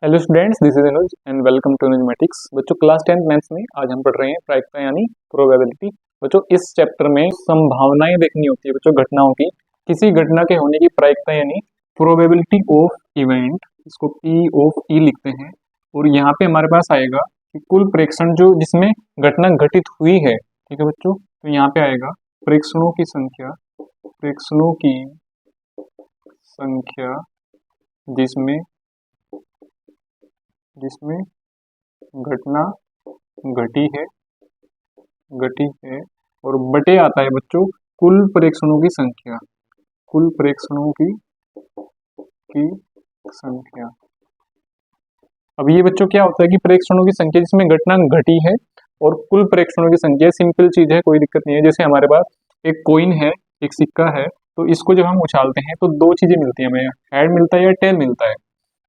Hello students, this is Anuj and welcome to Numatics. बच्चों class 10 maths में आज हम पढ़ रहे हैं प्रायिकता यानी प्रोबेबिलिटी। बच्चों इस चैप्टर में संभावनाएं देखनी होती है बच्चों घटनाओं की। किसी घटना के होने की प्रायिकता यानी प्रोबेबिलिटी ऑफ इवेंट, इसको पी ऑफ ई लिखते हैं। और यहाँ पे हमारे पास आएगा कि कुल प्रेक्षण जो जिसमें घटना घटित हुई है, ठीक है बच्चों। तो यहाँ पे आएगा प्रेक्षणों की संख्या, प्रेक्षणों की संख्या जिसमें जिसमें घटना घटी है और बटे आता है बच्चों कुल प्रेक्षणों की संख्या, कुल प्रेक्षणों की संख्या। अब ये बच्चों क्या होता है कि प्रेक्षणों की संख्या जिसमें घटना घटी है और कुल प्रेक्षणों की संख्या, सिंपल चीज है, कोई दिक्कत नहीं है। जैसे हमारे पास एक कॉइन है, एक सिक्का है, तो इसको जब हम उछालते हैं तो दो चीजें मिलती है हमें, हेड मिलता है या टेल मिलता है।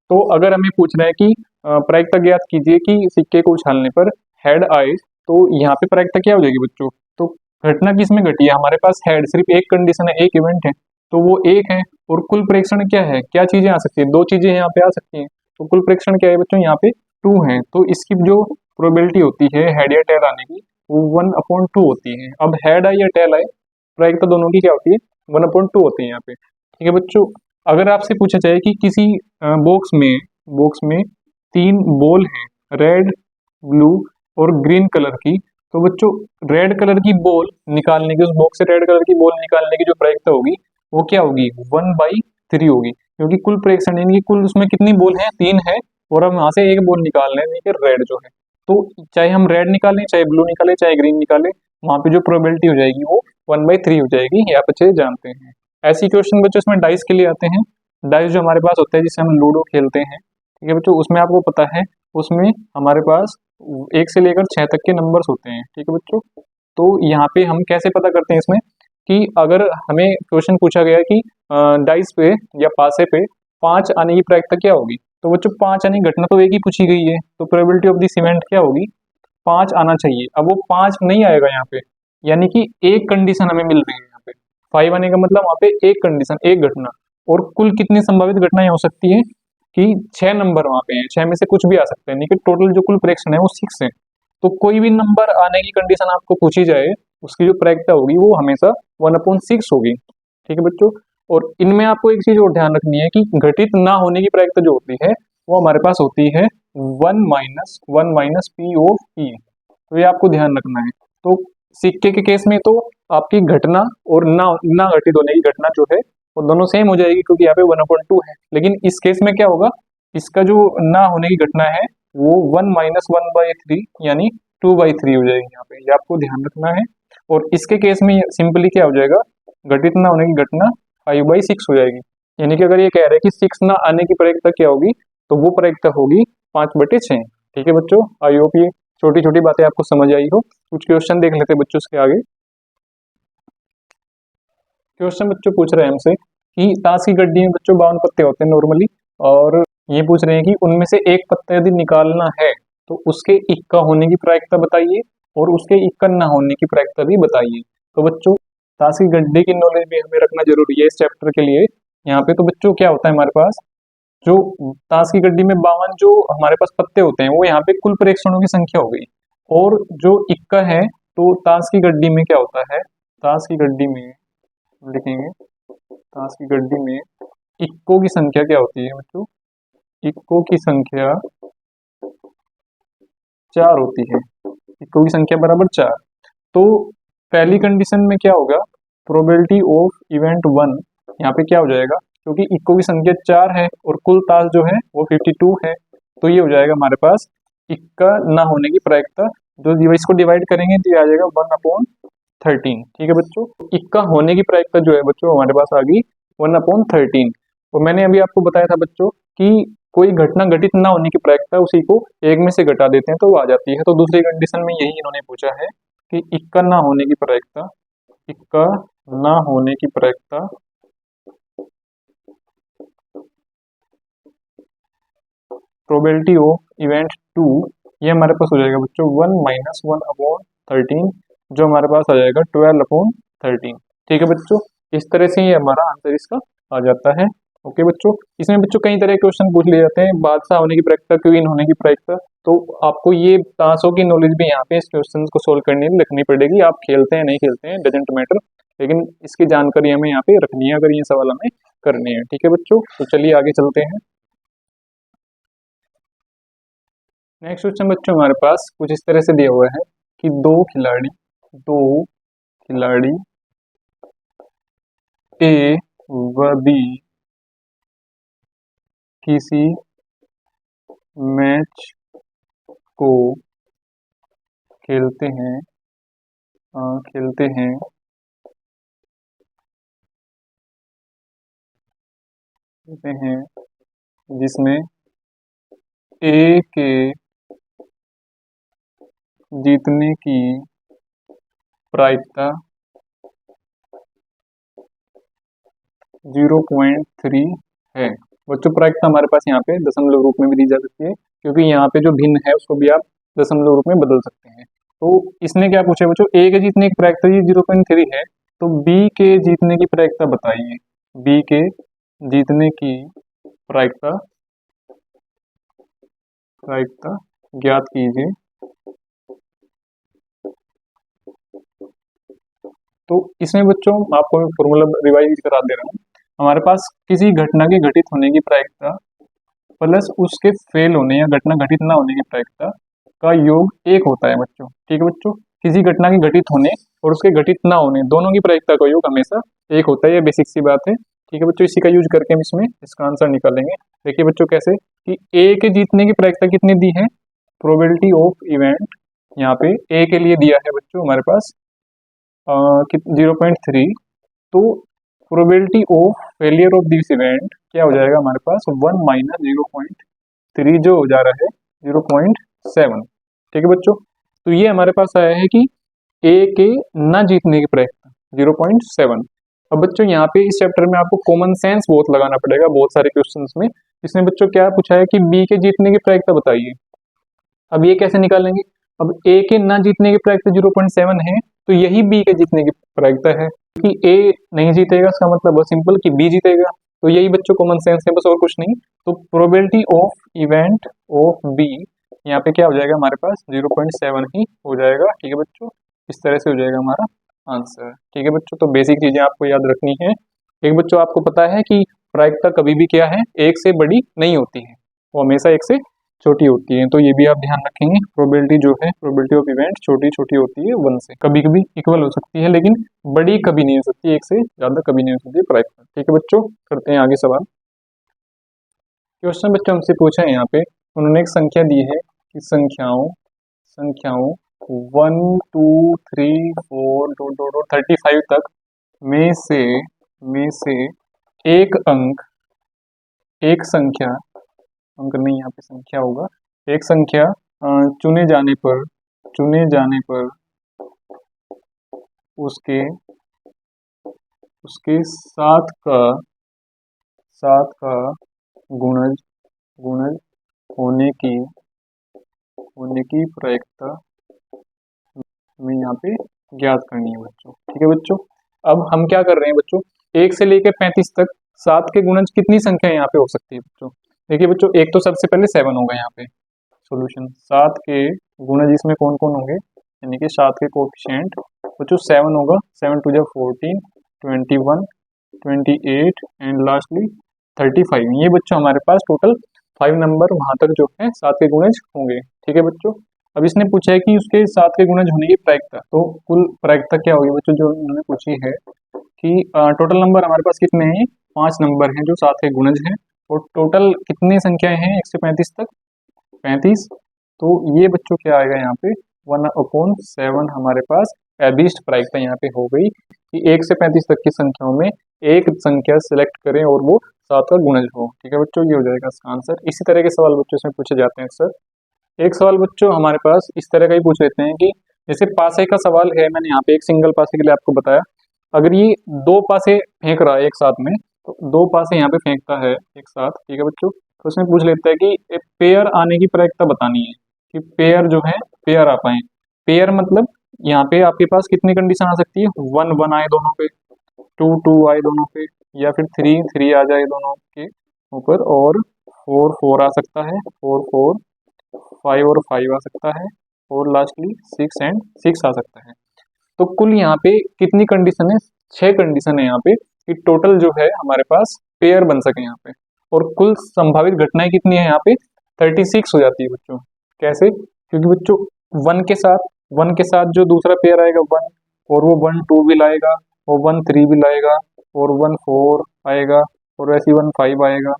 तो अगर हमें पूछ रहा है कि प्रायिकता ज्ञात कीजिए कि सिक्के को उछालने पर हेड आए, तो यहाँ पे प्रायिकता क्या हो जाएगी बच्चों। तो घटना किसमें घटी है, हमारे पास हेड, सिर्फ एक कंडीशन है, एक इवेंट है, तो वो एक है। और कुल प्रेक्षण क्या है, क्या चीजें आ सकती है, दो चीजें यहाँ पे आ सकती हैं। तो कुल प्रेक्षण क्या है बच्चों, यहाँ पे 2 है। तो इसकी जो प्रोबेबिलिटी होती है हेड या टेल आने की, वो 1/2 होती है। अब हेड आए या टेल आए, प्रायिकता दोनों की क्या होती है, 1/2 होती है यहाँ पे, ठीक है बच्चों। अगर आपसे पूछा जाए कि किसी बॉक्स में 3 बॉल हैं, रेड, ब्लू और ग्रीन कलर की, तो बच्चों रेड कलर की बॉल निकालने की, उस बॉक्स से रेड कलर की बॉल निकालने की जो प्रायिकता होगी वो क्या होगी, 1/3 होगी। क्योंकि कुल प्रेक्षण यानी कि कुल उसमें कितनी बॉल है, 3 है, और हम वहां से एक बॉल निकाल रहे हैं रेड जो है। तो चाहे हम रेड निकालें, चाहे ब्लू निकालें, चाहे ग्रीन निकालें, वहां पे जो प्रोबेबिलिटी हो जाएगी वो 1/3 हो जाएगी। ये आप अच्छे से जानते हैं। ऐसी क्वेश्चन बच्चों इसमें डाइस के लिए आते हैं। डाइस जो हमारे पास होता है जिससे हम लूडो खेलते हैं, ठीक है बच्चों, उसमें आपको पता है उसमें हमारे पास 1 से लेकर 6 तक के नंबर्स होते हैं, ठीक है बच्चों। तो यहाँ पे हम कैसे पता करते हैं इसमें कि अगर हमें क्वेश्चन पूछा गया कि डाइस पे या पासे पे 5 आने की प्रायिकता क्या होगी, तो बच्चों 5 आने की घटना तो एक ही पूछी गई है, तो प्रोबेबिलिटी ऑफ दिस इवेंट क्या होगी, 5 आना चाहिए। अब वो 5 नहीं आएगा यहाँ पे, यानी कि एक कंडीशन हमें मिल रही है यहाँ पे। 5 आने का मतलब वहाँ पे एक कंडीशन, एक घटना। और कुल कितनी संभावित घटनाएं हो सकती है कि 6 नंबर वहां पे हैं, 6 में से कुछ भी आ सकते हैं, लेकिन टोटल जो कुल प्रेक्षण है वो 6 है। तो कोई भी नंबर आने की कंडीशन आपको पूछी जाए, उसकी जो प्रायिकता होगी वो हमेशा 1/6 होगी, ठीक है बच्चों। और इनमें आपको एक चीज और ध्यान रखनी है कि घटित ना होने की प्रायिकता जो होती है वो हमारे पास होती है 1 पी ऑफ ई। तो ये आपको ध्यान रखना है। तो सिक्के के केस में तो आपकी घटना और ना घटित होने की घटना जो है वो दोनों सेम हो जाएगी, क्योंकि यहाँ पे 1/2 है। लेकिन इस केस में क्या होगा, इसका जो ना होने की घटना है वो 1 - 1/3 यानी 2/3 हो जाएगी यहाँ पे, ये आपको ध्यान रखना है। और इसके केस में सिंपली क्या हो जाएगा, घटित ना होने की घटना 5/6 हो जाएगी। यानी कि अगर ये कह रहे हैं कि 6 ना आने की प्रायिकता क्या होगी, तो वो प्रायिकता होगी 5/6, ठीक है बच्चों। आई होप ये छोटी छोटी बातें आपको समझ आई हो। कुछ क्वेश्चन देख लेते हैं बच्चों इसके आगे। क्वेश्चन बच्चों पूछ रहे हैं हमसे कि ताश की गड्डी में बच्चों 52 पत्ते होते हैं नॉर्मली, और ये पूछ रहे हैं कि उनमें से एक पत्ता यदि निकालना है तो उसके इक्का होने की प्रायिकता बताइए और उसके इक्का ना होने की प्रायिकता भी बताइए। तो बच्चों ताश की गड्डी की नॉलेज भी हमें रखना जरूरी है इस चैप्टर के लिए। यहाँ पे तो बच्चों क्या होता है, हमारे पास जो ताश की गड्डी में 52 जो हमारे पास पत्ते होते हैं वो यहाँ पे कुल प्रेक्षणों की संख्या हो गई। और जो इक्का है, तो ताश की गड्डी में क्या होता है, ताश की गड्डी में लिखेंगे, ताश की गड्डी में इक्को की संख्या क्या होती है बच्चों, इक्को की संख्या 4 होती है, इक्को की संख्या बराबर 4। तो पहली कंडीशन में क्या होगा, प्रोबेबिलिटी ऑफ इवेंट 1 यहाँ पे क्या हो जाएगा, क्योंकि इक्को की संख्या 4 है और कुल ताश जो है वो 52 है, तो ये हो जाएगा हमारे पास इक्का ना होने की प्रायिकता। जो इसको डिवाइड करेंगे तो ये आ जाएगा 1/13, ठीक है बच्चों। इक्का होने की प्रायिकता जो है बच्चों हमारे पास आ गई 1/13। और मैंने अभी आपको बताया था बच्चों कि कोई घटना घटित ना होने की प्रायिकता उसी को एक में से घटा देते हैं तो वो आ जाती है। तो दूसरी कंडीशन में यही इन्होंने पूछा है कि इक्का ना होने की प्रायिकता, इक्का ना होने की प्रायिकता प्रोबेबिलिटी ऑफ इवेंट 2, ये हमारे पास हो जाएगा बच्चों 1 - 1/13, जो हमारे पास आ जाएगा 12/13, ठीक है बच्चों। इस तरह से ये हमारा आंसर इसका आ जाता है। ओके बच्चों, इसमें बच्चों कई तरह के क्वेश्चन पूछ लिए जाते हैं, बादशाह होने की प्रायिकता, क्वीन होने की प्रायिकता। तो आपको ये ताशों की नॉलेज भी यहाँ पे इस क्वेश्चन को सोल्व करने में रखनी पड़ेगी। आप खेलते हैं नहीं खेलते हैं डजेंट मैटर, लेकिन इसकी जानकारी हमें यहाँ पे रखनी है अगर ये सवाल हमें करने हैं। ठीक है बच्चों, तो चलिए आगे चलते हैं। नेक्स्ट क्वेश्चन बच्चों हमारे पास कुछ इस तरह से दिया हुआ है कि दो खिलाड़ी ए व बी किसी मैच को खेलते हैं खेलते हैं खेलते हैं जिसमें ए के जीतने की प्रायिकता 0.3 है। बच्चों प्रायिकता हमारे पास यहाँ पे दशमलव रूप में भी दी जा सकती है, क्योंकि यहाँ पे जो भिन्न है उसको भी आप दशमलव रूप में बदल सकते हैं। तो इसने क्या पूछा बच्चों, ए के जीतने की प्रायिकता 0.3 है, तो बी के जीतने की प्रायिकता बताइए। बी के जीतने की प्रायिकता प्रायिकता ज्ञात कीजिए। तो इसमें बच्चों आपको फॉर्मूला रिवाइज करा दे रहा हूँ। हमारे पास किसी घटना के घटित होने की प्रायिकता प्लस उसके फेल होने या घटना घटित ना होने की प्रायिकता का योग 1 होता है बच्चों। ठीक है बच्चों, किसी घटना के घटित होने और उसके घटित ना होने दोनों की प्रायिकता का योग हमेशा 1 होता है। ये बेसिक सी बात है। ठीक है बच्चों, इसी का यूज करके हम इसमें इसका आंसर निकालेंगे। देखिए बच्चों कैसे कि ए के जीतने की प्रायिकता कितनी दी है, प्रोबेबिलिटी ऑफ इवेंट यहाँ पे ए के लिए दिया है बच्चों हमारे पास 0.3। तो probability of failure of this event क्या हो जाएगा हमारे पास 1 माइनस 0.3 जो हो जा रहा है 0.7। ठीक है बच्चों, तो ये हमारे पास आया है कि ए के न जीतने की प्रायिकता 0.7। अब बच्चों यहाँ पे इस चैप्टर में आपको कॉमन सेंस बहुत लगाना पड़ेगा बहुत सारे क्वेश्चंस में। इसमें बच्चों क्या पूछा है कि बी के जीतने की प्रायिकता बताइए। अब ये कैसे निकालेंगे, अब ए के न जीतने की प्रायिकता 0.7 है, तो यही बी के जीतने की प्रायिकता है, क्योंकि ए नहीं जीतेगा इसका मतलब बहुत सिंपल कि बी जीतेगा। तो यही बच्चों कॉमन सेंस है, बस और कुछ नहीं। तो probability of event of B यहाँ पे क्या हो जाएगा हमारे पास 0.7 ही हो जाएगा। ठीक है बच्चों, इस तरह से हो जाएगा हमारा आंसर। ठीक है बच्चों, तो बेसिक चीजें आपको याद रखनी है। एक बच्चों आपको पता है कि प्रायिकता कभी भी क्या है, एक से बड़ी नहीं होती है, वो हमेशा एक से छोटी होती है। तो ये भी आप ध्यान रखेंगे, प्रोबेबिलिटी जो है प्रोबेबिलिटी ऑफ इवेंट छोटी छोटी होती है 1 से, कभी कभी इक्वल हो सकती है लेकिन बड़ी कभी नहीं हो सकती, एक से ज्यादा कभी नहीं हो सकती प्रायिकता। ठीक है बच्चों, करते हैं आगे सवाल। क्वेश्चन बच्चों हमसे पूछा है यहाँ पे, उन्होंने एक संख्या दी है कि संख्याओं संख्याओं 1 2 3 4 35 तक में से एक अंक एक संख्या अंक नहीं यहाँ पे संख्या होगा, एक संख्या चुने जाने पर उसके उसके साथ का गुणज गुणज होने की प्रायिकता हमें यहाँ पे ज्ञात करनी है बच्चों। ठीक है बच्चों, अब हम क्या कर रहे हैं बच्चों, 1 से लेकर 35 तक 7 के गुणज कितनी संख्या यहाँ पे हो सकती है बच्चों। देखिए बच्चों, एक तो सबसे पहले 7 होगा यहाँ पे सॉल्यूशन, 7 के गुणज इसमें कौन कौन होंगे, यानी कि 7 के कोएफिशिएंट बच्चों 7 होगा, 7 टू जा 14 21 28 एंड लास्टली 35। ये बच्चों हमारे पास टोटल 5 नंबर वहां तक जो है 7 के गुणज होंगे। ठीक है बच्चों, अब इसने पूछा है कि उसके 7 के गुणज होने की प्रायिकता, तो कुल प्रायिकता क्या होगी बच्चों जो उन्होंने पूछी है कि टोटल नंबर हमारे पास कितने हैं, 5 नंबर हैं जो 7 के गुणज हैं, और टोटल कितनी संख्याएं हैं 1 से 35 तक 35। तो ये बच्चों क्या आएगा यहाँ पे 1/7 हमारे पास अभीष्ट प्रायिकता यहाँ पे हो गई कि 1 से 35 तक की संख्याओं में एक संख्या सिलेक्ट करें और वो 7 का गुणज हो। ठीक है बच्चों, ये हो जाएगा इसका आंसर। इसी तरह के सवाल बच्चों इसमें पूछे जाते हैं अक्सर। एक सवाल बच्चों हमारे पास इस तरह का ही पूछ लेते हैं कि जैसे पासे का सवाल है, मैंने यहाँ पे एक सिंगल पासे के लिए आपको बताया, अगर ये 2 पासे फेंक रहा है एक साथ में, तो 2 पासे यहाँ पे फेंकता है एक साथ। ठीक है बच्चों, तो उसमें पूछ लेता है कि पेयर आने की प्रायिकता बतानी है कि पेयर जो है पेयर आ पाए। पेयर मतलब यहाँ पे आपके पास कितनी कंडीशन आ सकती है, 1 1 आए दोनों पे, 2 2 आए दोनों पे, या फिर 3 3 आ जाए दोनों के ऊपर, और 4 4 आ सकता है, 4 4 5 और 5 आ सकता है, और लास्टली 6 एंड 6 आ सकता है। तो कुल यहाँ पे कितनी कंडीशन है? 6 कंडीशन है यहाँ पे कि टोटल जो है हमारे पास पेयर बन सके यहाँ पे। और कुल संभावित घटनाएं कितनी है यहाँ पे? 36 हो जाती है बच्चों। कैसे? क्योंकि बच्चों वन के साथ जो दूसरा पेयर आएगा 1, और वो 1 2 भी लाएगा, और 1 3 भी लाएगा, और 1 4 आएगा, और ऐसे ही 1 5 आएगा,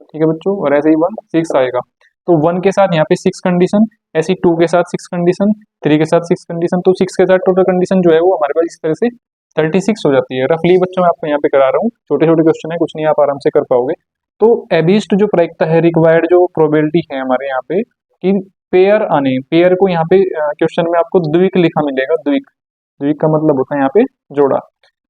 ठीक है बच्चों, और ऐसे ही 1 6 आएगा। तो 1 के साथ यहाँ पे 6 कंडीशन, ऐसी 2 के साथ 6 कंडीशन, 3 के साथ 6 कंडीशन, तो 6 के साथ टोटल कंडीशन जो है वो हमारे पास इस तरह से 36 हो जाती है। रफली बच्चों मैं आपको यहाँ पे करा रहा हूँ, छोटे छोटे क्वेश्चन है, कुछ नहीं आप आराम से कर पाओगे। तो एबिस्ट जो प्रायिकता है, रिक्वायर्ड जो प्रोबेबिलिटी है हमारे यहाँ पे कि पेयर आने, पेयर को यहाँ पे क्वेश्चन में आपको द्विक लिखा मिलेगा, द्विक, द्विक का मतलब होता है यहाँ पे जोड़ा।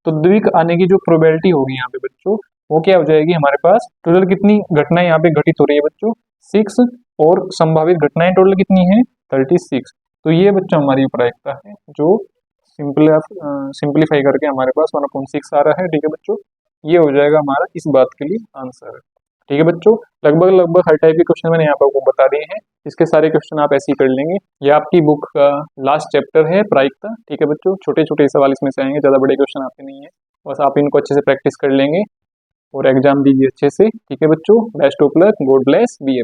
तो द्विक आने की जो प्रोबेबिलिटी होगी यहाँ पे बच्चों, वो क्या हो जाएगी हमारे पास? टोटल कितनी घटनाएं यहाँ पे घटित हो रही है बच्चों? 6, और संभावित घटनाएं टोटल कितनी है? 36। तो ये बच्चों हमारी प्रायिकता है जो सिंप्लीफाई करके हमारे पास 1/6 आ रहा है, ठीक है बच्चों। ये हो जाएगा हमारा इस बात के लिए आंसर, ठीक है बच्चों। लगभग हर टाइप के क्वेश्चन मैंने यहाँ पर आपको बता दिए हैं, इसके सारे क्वेश्चन आप ऐसे ही कर लेंगे। ये आपकी बुक का लास्ट चैप्टर है प्रायिकता, ठीक है बच्चों। छोटे छोटे सवाल इसमें से आएंगे, ज़्यादा बड़े क्वेश्चन आते नहीं है, बस आप इनको अच्छे से प्रैक्टिस कर लेंगे और एग्जाम दीजिए अच्छे से, ठीक है बच्चों। Best of luck, God bless, B